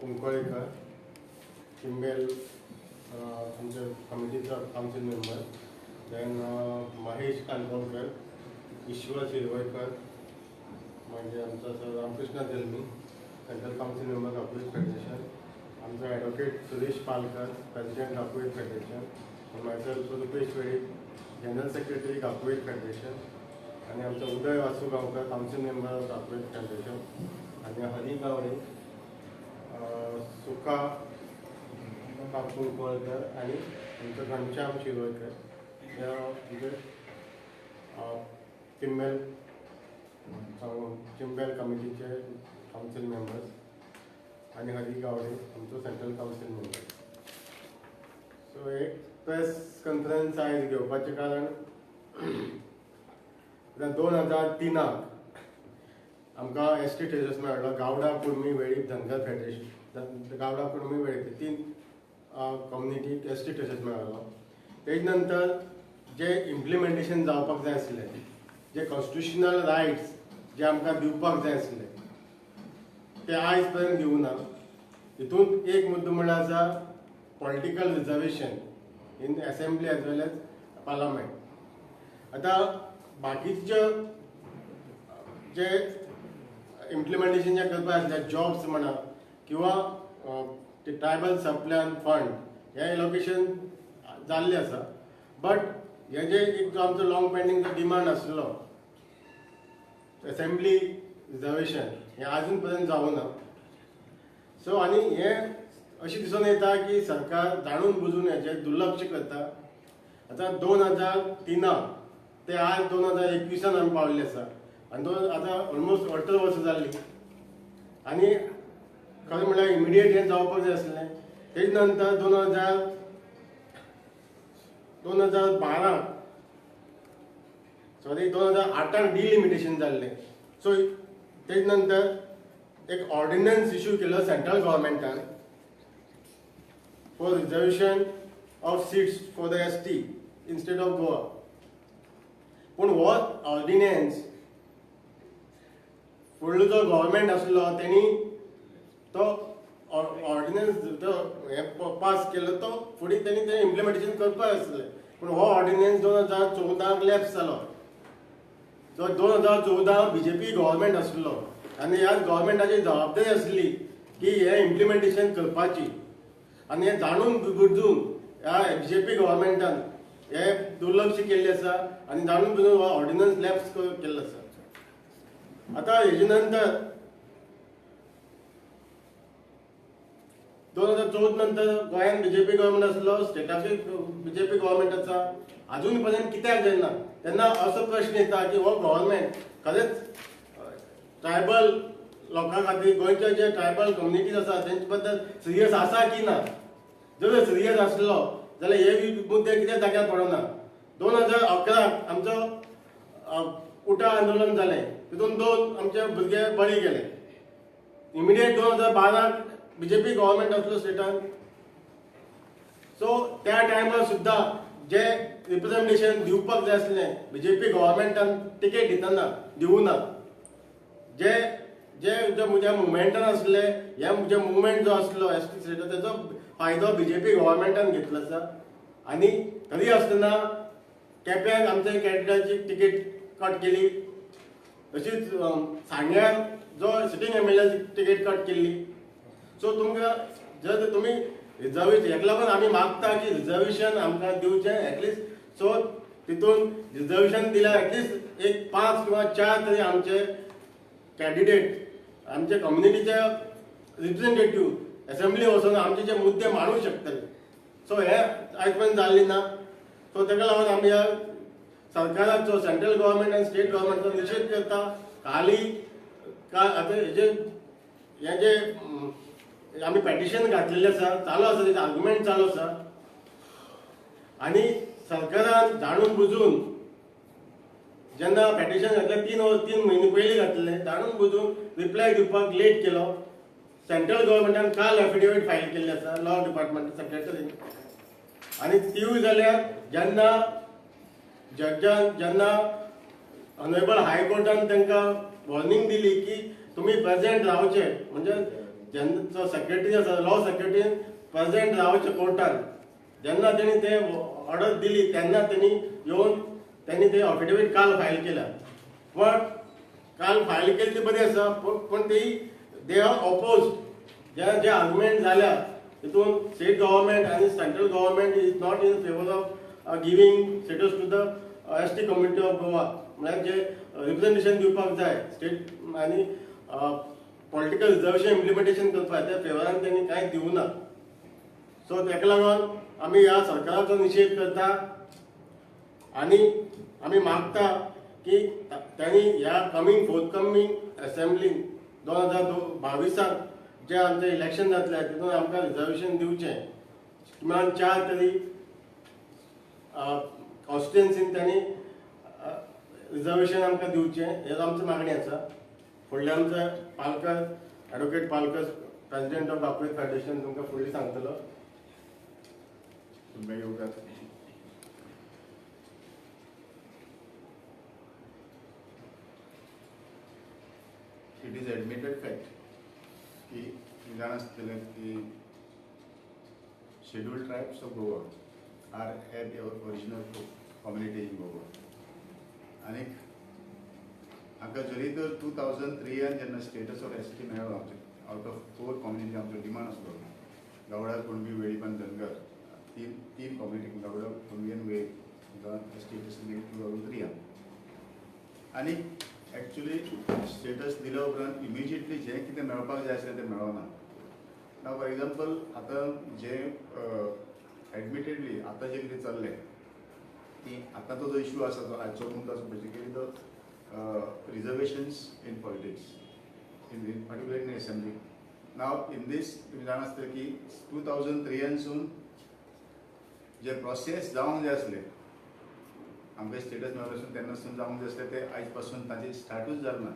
कुंकळेकर, चिंबेल आमच्या कमिटीचा council member, then Mahesh Kankolkar, Ishwar Shirvaikar, म्हणजे आमचा sir Ramakrishna Jalmi, central council member corporate federation, आमचा advocate Suresh Palkar, president corporate federation, myself Rupesh Velip, general secretary corporate federation, आणि आमचा Uday Vasu Gaonkar, council member corporate federation, आणि हरी गावडे, सुका कुंकळकर, आणि आमचं घनश्याम शिरोळकर या म्हणजे चिंबेल कमिटीचे काउन्सिल मेंबर्स, आणि हरी गावडे आमचो सेंट्रल काउन्सिल मेंबर. सो एक प्रेस कॉन्फरन्स आयज घेवपाचें कारण 2003 आमकां एसटी स्टेटस मेळ्ळो. गावडा कुर्मी वेळीप धनगर फेडरेशन, गावडा कुर्मी वेळीप 3 कम्युनिटीक एसटी स्टेटस मेळ्ळो. तेज नंतर जे इम्प्लिमेंटेशन जावपाक जाय आसलें, जे कॉन्स्टिट्युशनल रायट्स जे आमकां दिवपाक जाय आसले ते आयज पर्यंत दिवना. हितून एक मुद्दो म्हणल्यार आसा political reservation in assembly as well as parliament. आतां बाकीच्यो जे इम्प्लिमेंटेशन जे करपाक आसले जॉब्स म्हणा किंवा ते ट्रायबल सप्लायन फंड हे एलोकेशन जाल्ले आसा, बट हे जे एक जो आमचो लॉंग पेंडिंगचो डिमांड आसलो असेंब्ली रिजर्वेशन हे अजून पर्यंत जावना. सो आनी हे अशें दिसून येता की सरकार जाणून बुजून हेचे दुर्लक्ष करता. आतां 2003 ते आज 2021 आमी पावल्ले आसा, आनी आतां ऑलमोस्ट 18 वर्सां जाल्ली. आनी खरें म्हणल्यार इमिडिएट हें जावपाक जाय आसलें. तेज नंतर 2008 डिलिमिटेशन जाल्लें. सो तेज नंतर एक ऑर्डिनन्स इश्यू केलो सेंट्रल गव्हर्मेंटान for reservation of seats for the ST in state of Goa. पूण हो ऑर्डिनन्स फुडलो जो गव्हर्मेंट आसलो तेणी तो ऑर्डिनन्स हे पास केलो, तो फुडें तेणी तें इम्प्लिमेंटेशन करपाक आसलें. पूण हो ऑर्डिनन्स 2014 लॅप्स जालो. जो 2014 BJP गव्हर्मेंट आसलो, आनी ह्या गव्हर्मेंटाची जबाबदारी आसली की हे इम्प्लिमेंटेशन करपाची. आनी हे जाणून बुजून ह्या BJP गव्हर्मेंटान हे दुर्लक्ष केल्लें आसा, आनी जाणून बुजून हो ऑर्डिनन्स लॅप्स केल्लो आसा. आतां हेजे नंतर 2014 नंतर गोंयांत BJP गव्हर्मेंट आसलो, स्टेटाचेर BJP गव्हर्मेंट आसा, अजून पर्यंत कित्याक जायना. तेन्ना असो प्रश्न येता की हो गव्हर्मेंट खरेंच ट्रायबल लोकां खातीर, गोंयचे जे ट्रायबल कम्युनिटीज आसा तेंचे बद्दल सिरियस आसा की ना. जर सिरियस आसलो जाल्यार हे मुद्दे कित्याक जाग्यार पडना. 2011 आमचो उठा आंदोलन जालें, तितून 2 आमचे भुरगे बळी गेले. इमिडिएट 2012 BJP गव्हर्मेंट आसलो स्टेटान. सो त्या टायमार सुद्दां जे रिप्रेझेंटेशन दिवपाक जाय आसलें BJP गव्हर्मेंटान टिकेट दितना दिवना. जे जे जे मुवमेंटान आसले, हे जे मुवमेंट जो आसलो एसटी स्टेटाचो तेजो फायदो BJP गव्हर्मेंटान घेतलो आसा. आनी तरी आसतना केप्यां आमच्या कॅन्डिडेटाची टिकेट कट केली. तशीच सांग्यार जो सिटींग MLA टिकेट कट केल्ली. सो तुमकां जर तुमी रिजर्वेशन हेका लागून आमी मागता की रिजर्वेशन आमकां दिवचें एटलिस्ट. सो तितून रिजर्वेशन दिल्यार एटलिस्ट एक 5 किंवा 4 तरी आमचे कॅन्डिडेट आमचे कम्युनिटीचे रिप्रेझेंटेटिव्ह असेंब्ली वचून आमचे जे मुद्दे मांडूंक शकतले. सो हे आयज पर्यंत जाल्ली ना. सो ताका लागून आमी ह्या सरकाराचो, सेंट्रल गव्हर्मेंट आनी स्टेट गव्हर्मेंटाचो निशेध करता. हाली आतां हे जे आमी पेटिशन घातलेलें आसा, चालू आसा, तेजे आर्ग्युमेंट चालू आसा. आनी सरकारान जाणून बुजून जेन्ना पेटिशन घातलें 3 म्हयने पयलीं घातलें, जाणून बुजून रिप्लाय दिवपाक लेट केलो. सेंट्रल गव्हर्मेंटान काल एफिडेविट फायल केल्ली आसा लॉ डिपार्टमेंट सेक्रेटरीन. आनी तिवूय जाल्यार जेन्ना जजान जेन्ना ऑनरेबल हायकोर्टान तांकां वॉर्निंग दिली की तुमी प्रेजेंट रावचे, म्हणजे जेन्ना सेक्रेटरी आसा लॉ सेक्रेटरीन प्रेसिडेंट जावचे कोर्टान जेन्ना तेणी ते ऑर्डर दिली तेन्ना तेणी येवन त्यांनी ते अफिडेविट काल फायल केला. पण काल फायल केली ती बरी आसा पण ती दे आर ऑपोज जे आर्ग्युमेंट जाल्या तितून स्टेट गव्हर्मेंट आणि central government is not in favour of giving status to the ST community of Goa. म्हळ्यार जे रिप्रेझेंटेशन दिवपाक जाय स्टेट आणि पॉलिटिकल रिजर्वेशन इम्प्लिमेंटेशन करपाक त्या फेवरान त्यांनी कांय दिवना. सो तेका लागून आमी ह्या सरकाराचो निशेध करता आणि आम्ही मागता की त्यांनी ह्या फोर्थकमिंग असेंब्लीन 2022 जे आमचे इलेक्शन जातले तितून आमकां रिजर्वेशन दिवचें. किमान 4 तरी कॉन्स्टिट्युएन्सीन त्यांनी रिजर्वेशन आमकां दिवचें हेच आमची मागणी आसा. फुडले आमचे Palkar advocate Palkar president of doctorate federation तुमकां फुडली सांगतलो. It is admitted fact कि जान आसतलें की scheduled tribes of Goa are have original community in Goa. आनीक हाका जरी तर 2003 जेन्ना स्टेटस ऑफ एसटी मेळ्ळो आमचे आउट ऑफ 4 कम्युनिटी आमचो डिमांड आसलो गावडा कुणबी वेळीपण धनगर तीन कम्युनिटी गावडा कुणबी आनी वेळ स्टेटस दिली 2003 आनी एक्चुअली स्टेटस दिल्या उपरांत इमिजिएटली जे कितें मेळपाक जाय आसलें तें मेळना. नाव फॉर एग्जाम्पल आतां जे एडमिटेडली आतां जे कितें चल्लें की आतां तो जो इशू आसा तो आजचो मुद्दो आसा बेसिकली तो reservations in politics in particular in assembly. नाव इन दीस तुमी जाण आसतलें की 2003 सून जे प्रोसेस जावंक जाय आसले आमकां स्टेटस मेळपासून तेन्नासून जावंक जाय आसलें ते आयज पासून ताचें स्टार्टूच जालें ना.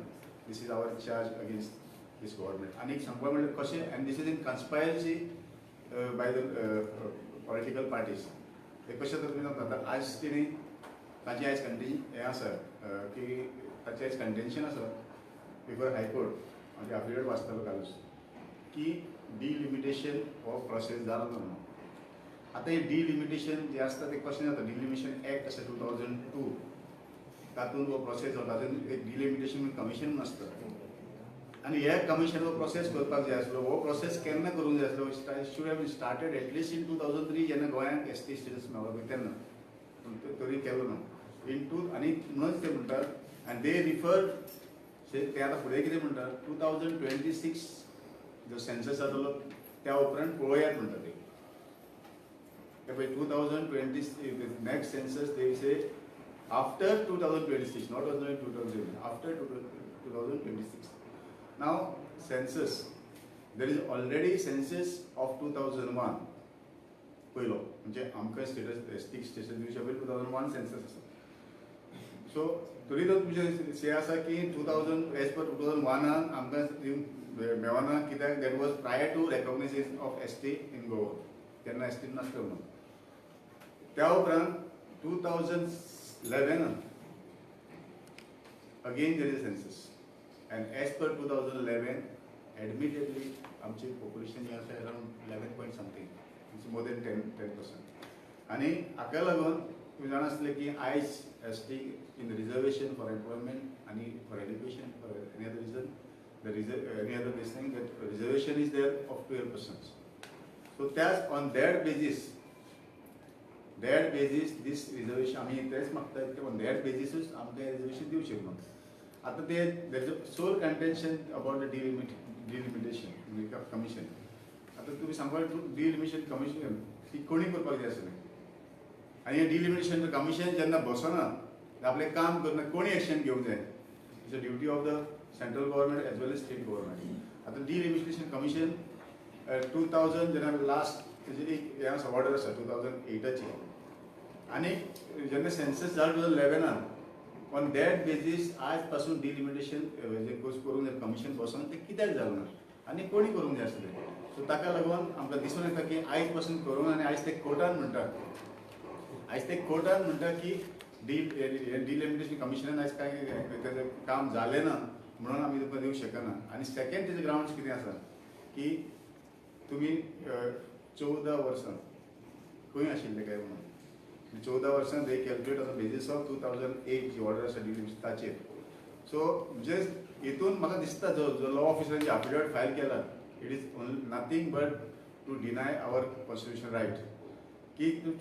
This is our charge against this government. आनी सांगपाक म्हणल्यार कशें and this is in conspiracy by the political parties. ते कशें तरेन जाता आज तेणी ताचें आयज हें आसा की ताचें आयज कंटेन्शन आसा बिफोर हायकोर्ट. म्हणजे एफिडेविट वाचतलो कालूच की डिलिमिटेशन हो प्रोसेस जालो ना म्हणून. आतां हें डिलिमिटेशन जें आसता तें कशें जाता डिलिमिटेशन एक्ट आसा 2002 तातूंत हो प्रोसेस जाता. तातूंत एक डिलिमिटेशन कमिशन आसता आनी हे कमिशन हो प्रोसेस करपाक जाय आसलो. हो प्रोसेस केन्ना करूंक जाय आसलो should have been started at least in 2003 जेन्ना गोंयांत एसटी स्टेटस मेळ्ळो पळय तेन्ना तरी केलो ना इन आनी म्हणूनच ते म्हणटात आनी दे रिफर ते आतां फुडें कितें म्हणटात 2026 जो सेन्सस जातलो त्या उपरांत पळोवयात म्हणटा ते. By 2020, the next census they say after 2026, not only 2000, after 2026. Now census, there is already census of 2001. पयलो म्हणजे आमकां स्टेटस एसटी स्टेटस दिवचे पयलीं 2001 census आसा. सो तरी तो तुमचे से आसा की 2000 एज पर 2001 आमकां मेळना कित्याक that was prior to recognisation of ST in Goa. तेन्ना एसटी नासलो म्हणून. त्या उपरांत 2011 again there is a census and as per 2011 admittedly आमची पॉप्युलेशन जी आसा around 11 point something, it's more than 10%. आनी हाका लागून तुमी जाण आसले की आयज ST in reservation for employment आनी for education for any other reason any other this thing that reservation is there of 12%. So that's on that basis this reservation आम्ही तेच मागता की on that basis आमकां रिजर्वेशन दिवचें म्हणून. आतां ते there is a sole contention about the delimitation commission. आतां तुमी सांगपाक delimitation commission ती कोणी करपाक जाय आसलें आनी हें delimitation कमिशन जेन्ना बसना आपलें काम करना कोणी एक्शन घेवंक जाय. It's a duty of the central government as well as state government. आतां delimitation कमिशन 2000 जेन्ना लास्ट तेजी एक हें आसा ऑर्डर आसा 2008ची आनी जेन्ना सेन्सस जालो 2011 ऑन दॅट बेजीस आज पासून डिलिमिटेशन जे करूंक जाय कमिशन बसोन तें कित्याक जालें ना आनी कोणी करूंक जाय आसलें. सो ताका लागून आमकां दिसून येता की आयज पासून करूंक आनी आयज ते कोर्टान म्हणटा की डिलिमिटेशन कमिशनान आयज कांय तेजें काम जालें ना म्हणून आमी तुमकां दिवंक शकना. आनी सेकेंड तेजे ग्रावंड्स कितें आसा की तुम्ही 14 वर्सां खंय आशिल्ले काय म्हणून 14 वर्सां they calculate on the basis of 2008 जी ऑर्डर आसा डिलीव्हरी ताचेर. सो म्हणजे हितून म्हाका दिसता जो लॉ ऑफिसरांची एफिडेविट फायल केला it is nothing but to deny our constitutional right की तो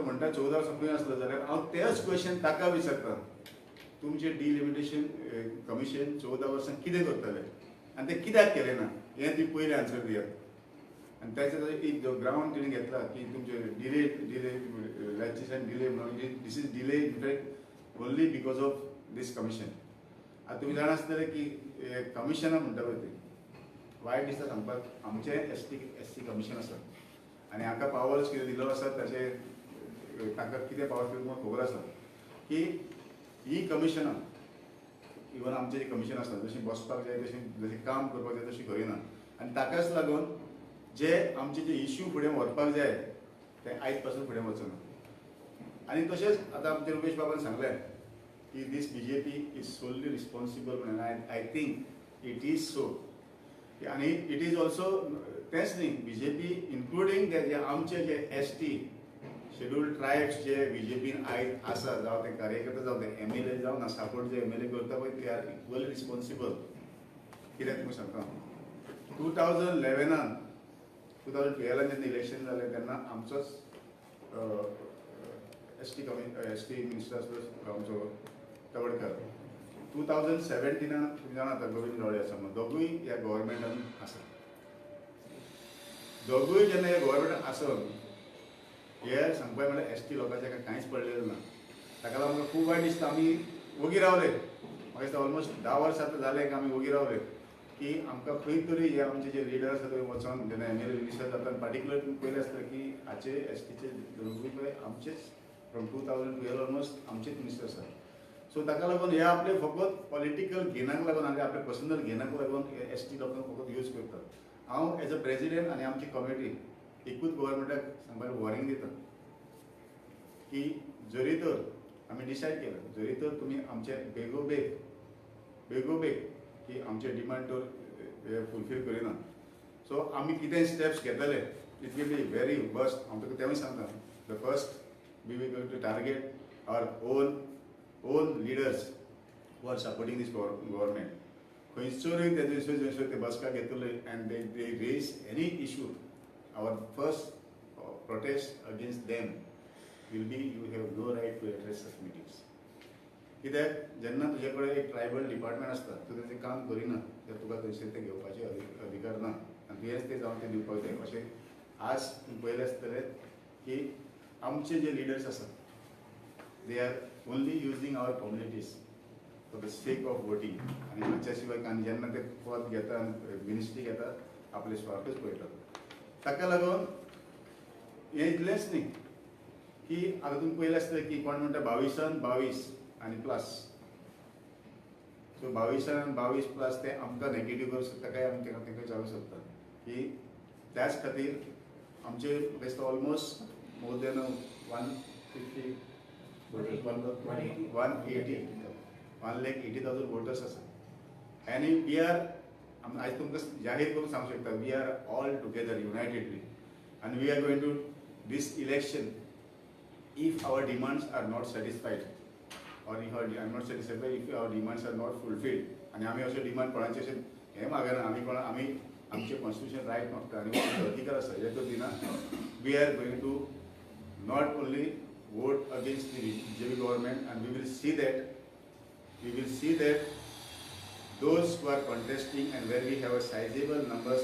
म्हणटा 14 वर्सां खंय आसलो जाल्यार हांव तेच क्वेश्चन ताका विचारता तुमचे डिलिमिटेशन कमिशन 14 वर्सां कितें करतले आनी ते कित्याक केलें ना हें ती पयलें आन्सर दियात. आनी त्याचे एक ग्राउंड तिणें घेतला की तुमचे डिले लेजिस्लेशन डिले म्हणून this is delay in fact only because of this commission. आतां तुमी जाणा आसतले की कमिशनां म्हणटा पळय ते वायट दिसता सांगपाक आमचें एस टी कमिशन आसा आनी हाका पावर्स कितें दिलो आसा ताचे ताका कितें पावर्स दिलो तुमकां खबर आसा की ही कमिशनां इवन आमचे जे कमिशन आसता जशें बसपाक जाय जशें काम करपाक जाय तशें करिना आनी ताकाच लागून जे आमचे जे इश्यू फुडें व्हरपाक जाय ते आयज पासून फुडें वचना. आनी तशेंच आतां आमचे रुपेश बाबान सांगलें की दीस BJP इज सोल्ली रिस्पॉन्सिबल म्हणून I think it is so. आनी इट इज ऑल्सो तेंच न्ही BJP इन्क्लुडींग जे आमचे जे ST शेड्यूल्ड ट्रायब्स जे BJPन आयज आसा जावं ते कार्यकर्ता जावं ते MLA जावं ना सपोर्ट जे MLA करता पळय ते आर इक्वली रिस्पॉन्सिबल. कित्याक तुमकां सांगता 2011 2012 जेन्ना इलेक्शन जालें तेन्ना आमचोच ST मिनिस्टर आसलो आमचो तवडकर 2017 तुम्ही जाणा आतां गोविंद गावडे आसा म्हणून दोगूय ह्या गव्हर्मेंटान आसा. दोगूय जेन्ना ह्या गव्हर्मेंटान आसप हे सांगपाक म्हळ्यार ST लोकांचे कांयच पडलेलें ना. ताका लागून म्हाका खूब वायट दिसता आमी वोगी रावले म्हाका दिसता ऑलमोस्ट 10 वर्सां आतां जाले की आमी वोगी रावले की आमकां खंय तरी हे आमचे जे लिडर आसा थंय वचोन जेन्ना MLA मिनिस्टर जाता पार्टिक्युलर तुमी पयलें आसता की हाचे STचे दोगूय पळय आमचेच फ्रॉम 2012 ऑलमोस्ट आमचेच मिनिस्टर आसा. सो ताका लागून हे आपले फकत पॉलिटिकल गेनाक लागून आनी आपले पर्सनल गेनाक लागून ST लोकांक फकत यूज करता. हांव एज अ प्रेसिडेंट आनी आमची कमिटी एकूच गव्हर्मेंटाक सांगपाक वॉर्निंग दिता की जरी तर आमी डिसायड केलं जरी तर तुमी आमचे बेगोबेग की आमचे डिमांड तर फुलफील करिना सो आमी कितें स्टेप्स घेतले it will be very best हांव तुका तेवूय सांगता. The first we will going to target our own leaders who are supporting this government. खंयसरूय ते बसका घेतले and they raise any issue our first protest against them will be you have no right to address such meetings. कित्याक जेन्ना तुजे कडेन एक tribal department आसता तूं तेजें काम करिना तर तुका थंयसर ते घेवपाचे अधिकार ना आनी तुवेंच ते जावन ते दिवपाक जाय. अशें आज तुमी पयलें आसतलें की आमचे जे लिडर्स आसा they are only using our communities for the sake of voting आनी हाच्या शिवाय आनी जेन्ना ते पद घेता मिनिस्ट्री घेता आपले स्वार्थच पळयतात. ताका लागून हें इतलेंच न्ही की आतां तुमी पयलें आसतलें की कोण म्हणटा 22 आनी प्लस. सो 22 प्लस ते आमकां नेगेटीव करूं शकता काय आमी ताका विचारूंक शकता की त्याच खातीर आमचे दिसता ऑलमोस्ट मोर देन 180,000 वोटर्स आसा आनी वी आर आयज तुमकां जाहीर करून सांगूंक शकता we are all together unitedly आनी we are going to this election if our demands are not satisfied or if I'm not satisfied if our demands are not fulfilled and आमी अशे demand कोणाचे अशें हें मागना आमी आमचे कॉन्स्टिट्युशन रायट मागता आनी अधिकार आसा हे तर दिना. We are going to not only vote against the BJP government and we will see that those who are contesting and where we have a sizable number of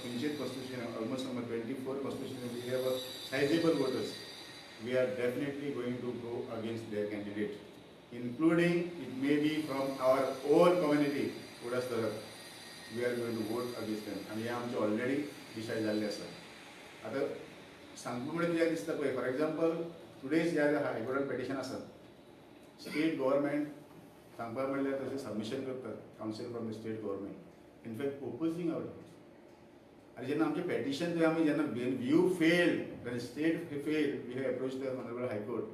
Pinchit constitution almost number 24 constitution we have a sizable voters. We are definitely going to go against their candidate, including it may be from our own community. We are going to vote against them. And हे आमचे already decide जाल्ले आसा. आतां सांगपा म्हळ्यार तुज्या दिसता पळय फॉर एग्जाम्पल टुडेज ज्या हायकोर्टान पेटिशन आसा स्टेट गव्हर्मेंट सांगपा म्हणल्यार तशें सबमिशन करता counsel from the state government in fact opposing our आनी जेन्ना आमचें पेटिशन थंय आमी जेन्ना व्यू फेल when state failed we have approached the Honorable High Court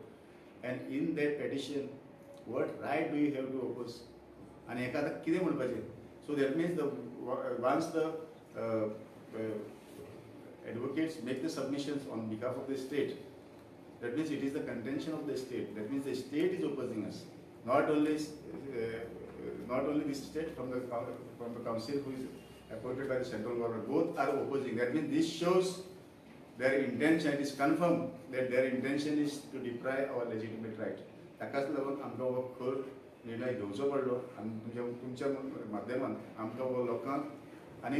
and in that petition what right do you have to oppose आणि एका आतां कितें म्हणपाचें so that means the once the advocates make the submissions on behalf of the state. That means it is the contention of the state. That means the state is opposing us. Not only the state from the council who is appointed by the central government. Both are opposing. That means this shows their intention. It is confirmed that their intention is to deprive our legitimate right. ताकाच लागून आमकां हो खर निर्णय घेवचो पडलो आनी तुमच्या माध्यमान आमकां हो लोकांक आनी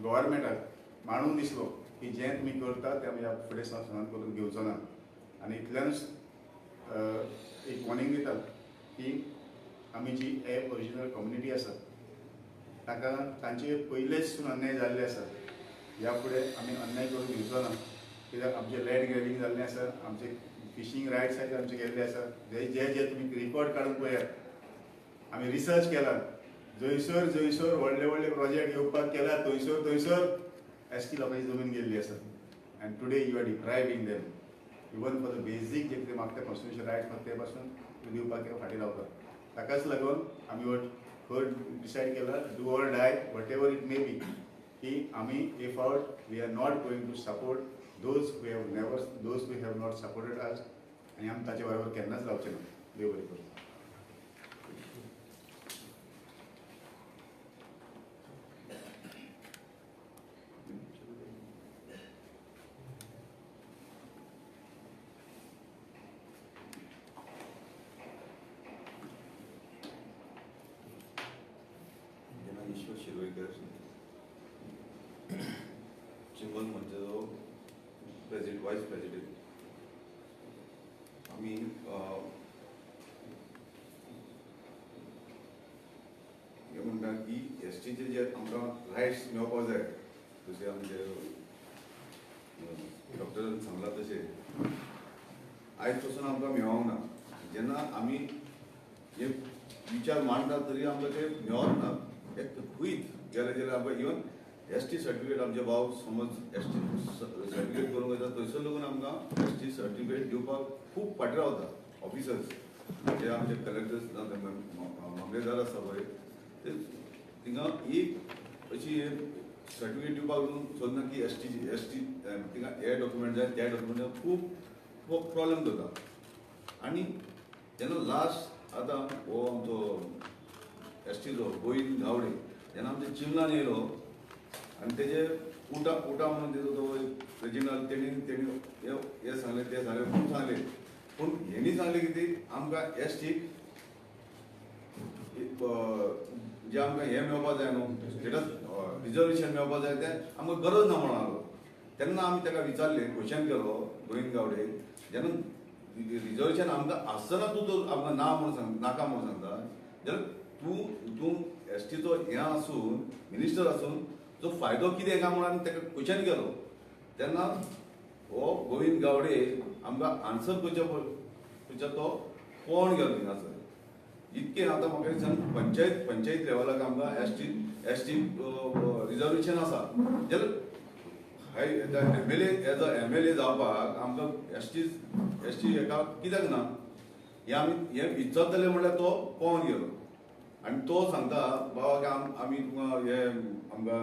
गव्हर्मेंटाक मानून दिसलो की जें तुमी करता तें आमी ह्या फुडें संवसारान करून घेवचो ना. आनी इतल्यानूच एक वॉर्निंग दिता की आमी जी ओरिजिनल कम्युनिटी आसा ताका तांचे पयलेच अन्याय जाल्ले आसा. ह्या फुडें आमी अन्याय करून घेवचो ना. कित्याक आमचे लँड ग्रॅबिंग जाल्लें आसा, आमचे फिशींग रायट्स आहेत आमचे गेल्ले आसा. जे तुम्ही रिपोर्ट काढून पळयात, आमी रिसर्च केला. जंयसर व्हडले प्रोजेक्ट येवपाक केला थंयसर एसटी लोकांची जमीन गेल्ली आसा. And today you are depriving them even for the basic जे कितें मागता कॉन्स्टिट्यूशन रायट्स मागता ते पासून दिवपाक ते फाटीं रावता. ताकाच लागून आमी खर डिसायड केला do or die whatever it may be की आमी if out we are not going to support those who have not supported us, आणि आमी ताचे बरोबर केन्नाच रावचे ना. देव बरें करूं. ईश्वर शिरोडकर चिंबल मंचाचो वायस प्रेसिडेंट. आमी हे म्हणटा की एसटीचे जे आमकां रायट्स मेळपाक जाय जशें आमचे डॉक्टरान सांगला तशें आयज पासून आमकां मेळोंक ना. जेन्ना आमी हे विचार मांडटा तरी आमकां ते मेळत ना. एक खंयच गेले जाल्यार आमकां इवन एसटी सर्टिफिकेट आमचे भाव समज एसटी सर्टिफिकेट करूंक वयता थंयसर लागून आमकां एसटी सर्टिफिकेट दिवपाक खूब फाटीं रावता ऑफिसर्स. जे आमचे कलेक्टर्स मामलेदार आसा पळय ते थिंगा एक अशी सर्टिफिकेट दिवपाक लागून सोदना की एसटी थिंगा हे डॉक्युमेंट जाय त्या डॉक्युमेंट जाय खूब प्रॉब्लेम जाता. आनी जेन्ना लास्ट आतां हो आमचो एसटीचो गोविंद गावडे जेन्ना आमच्या चिमलान येयलो आनी तेजे उटा म्हणून तेजो तो रेजिनल तेणी हे सांगले ते सांगले खूब सांगले. पूण हेणी सांगले कितें आमकां एसटीक जे आमकां हे मेळपाक जाय न्हू स्टेटस रिजर्वेशन मेळपाक जाय तें आमकां गरज ना म्हणून आलो. तेन्ना आमी ताका विचारलें क्वेश्चन केलो गोविंद गावडे जेन्ना रिजर्वेशन आमकां आसतना तूं जर आमकां ना म्हणून सांग नाका म्हणून सांगता जाल्यार तूं एसटीचो हें आसून मिनिस्टर आसून जो फायदो कितें काय म्हणून ताका क्वेश्चन केलो. तेन्ना हो गोविंद गावडे आमकां आन्सर करच्या तो कोण गेलो थिंगासर. इतकें आतां म्हाका एक सांग पंचायत लेवलाक आमकां एसटी रिजर्वेशन आसा जाल्यार एमएलए जावपाक आमकां एसटी हेका कित्याक ना हें आमी हें विचारतले म्हणल्यार तो कोण गेलो. आनी तो सांगता बाबा आमी तुमकां हे आमकां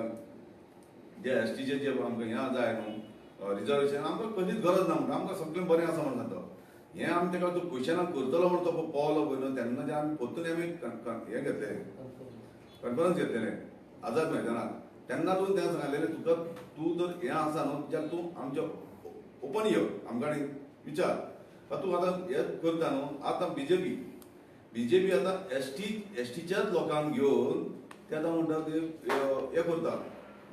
जे एसटीचे जे आमकां हें जाय न्हू रिजर्वेशन आमकां खंयचीच गरज ना म्हणटा आमकां सगळें बरें आसा म्हणून सांगता. हें आमी ताका तो क्वेश्चनाक करतलो म्हणून तो पावलो पळय न्हू तेन्ना जे आमी परतून आमी हें घेतलें कन्फरन्स घेतलेलें आझाद मैदानाक. तेन्ना तूं तें सांगलेलें तुका तूं जर हें आसा न्हू जाल्यार तूं आमच्या ओपन यो आमकां विचार. तूं आतां हें करता न्हू आतां बीजेपी आतां एसटीच्याच लोकांक घेवन ते आतां म्हणटा ते हें करता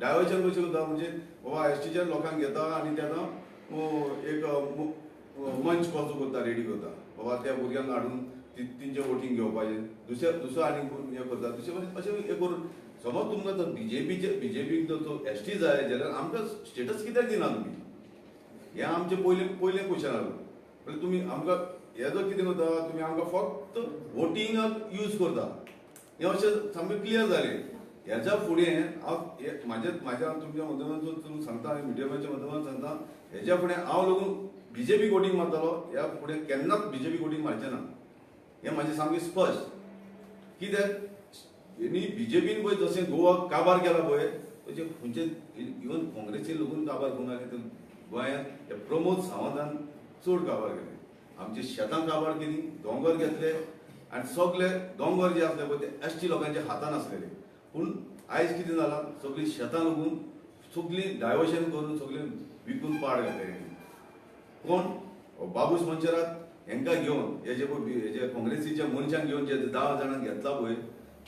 डायवर्जन कशें करता म्हणजे बाबा एसटीच्या लोकांक घेता आनी ते आतां एक मंच कसो करता रेडी करता बाबा त्या भुरग्यांक हाडून तेंचे वोटींग घेवपाचें दुसरो आनी हें करता अशें हें करून समज तुमकां जर बीजेपीक जर एसटी जाय जाल्यार आमकां स्टेटस कित्याक दिना तुमी. हें आमचें पयलें क्वेश्चन आसलें. म्हणजे तुमी आमकां हे जर कितें करता तुमी आमकां फक्त वोटिंगाक यूज करता हें अशें सामकें क्लियर जालें. हेच्या फुडें हांव म्हाज्या तुमच्या माध्यमांतून सांगता मिडियमाच्या माध्यमांतून सांगता हेच्या फुडें हांव लागून बीजेपी वोटींग मारतलो. ह्या फुडें केन्नाच बीजेपी वोटींग मारचें ना हें म्हाजें सामकें स्पश्ट. कित्याक हेणी बीजेपीन पळय जशें गोवा काबार केला पळय म्हणजे खंयचे इवन काँग्रेसचे लोकून काबार करूंक लागले गोंयांत हे प्रमोद सावंतान चड काबार केले. आमचे शेतां काबार केली, दोंगर घेतले आनी सगळे दोंगर जे आसले पळय ते एसटी लोकांच्या हातान आसलेले. पूण आयज कितें जालां, सगळीं शेतां लागून सगळीं डायवर्शन करून सगळीं विकून पाड घातले. कोण बाबूस मंचरात हेंकां घेवन हेजे काँग्रेसीच्या मनशांक घेवन जे 10 जाणांक घेतला पळय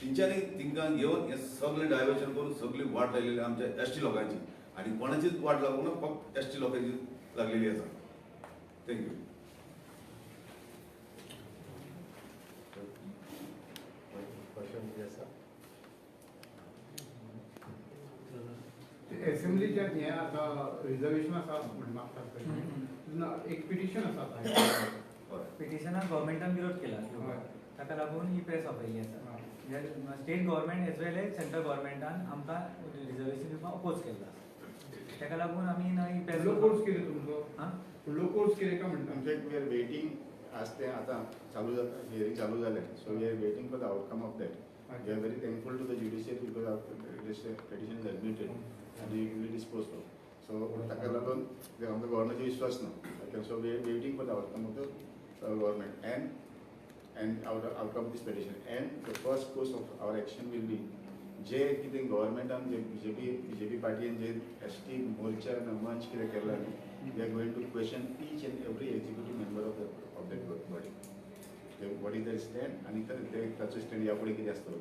तेंच्यांनी तिंकां घेवन हें सगळें डायवर्शन करून सगळी वाट लायलेली आमच्या एसटी लोकांची. आनी कोणाचीच वाट लागूंक ना, फक्त एसटी लोकांची लागलेली आसा. थँक्यू. असेंब्लीच्या हे आता रिझर्वेशन आसा म्हणून मागतात पळय, एक पिटिशन आसा पिटिशनाक गव्हर्मेंटान विरोध केला. ताका लागून ही प्रेस वापरली आसा. State government as well age central गव्हर्मेंटान आमकां रिझर्वेशन दिवपाक अपोज केला. ताका लागून आमी ही प्रेस फुडलो कोर्स कितें तुमचो? फुडलो कोर्स कितें काय म्हणटा? आमचे वी आर वेटिंग आज ते आतां चालू जाता, हियरिंग चालू जालें. So we are waiting for the outcome of that. We are very thankful to the judiciary because our petition is admitted आनी वी डिस्पोज ऑफ. सो ताका लागून आमकां गव्हर्नमेंटाचेर विश्वास ना. So we are waiting for the outcome of the government and out of this petition. And the first course of our action will be जे कितें गव्हर्नमेंटान जे बीजेपी पार्टीन जे एसटी मोर्चा मंच कितें केला न्ही, we are going to question each and every executive member of that body. What is the stand आनी ताचो स्टँड ह्या फुडें कितें आसतलो.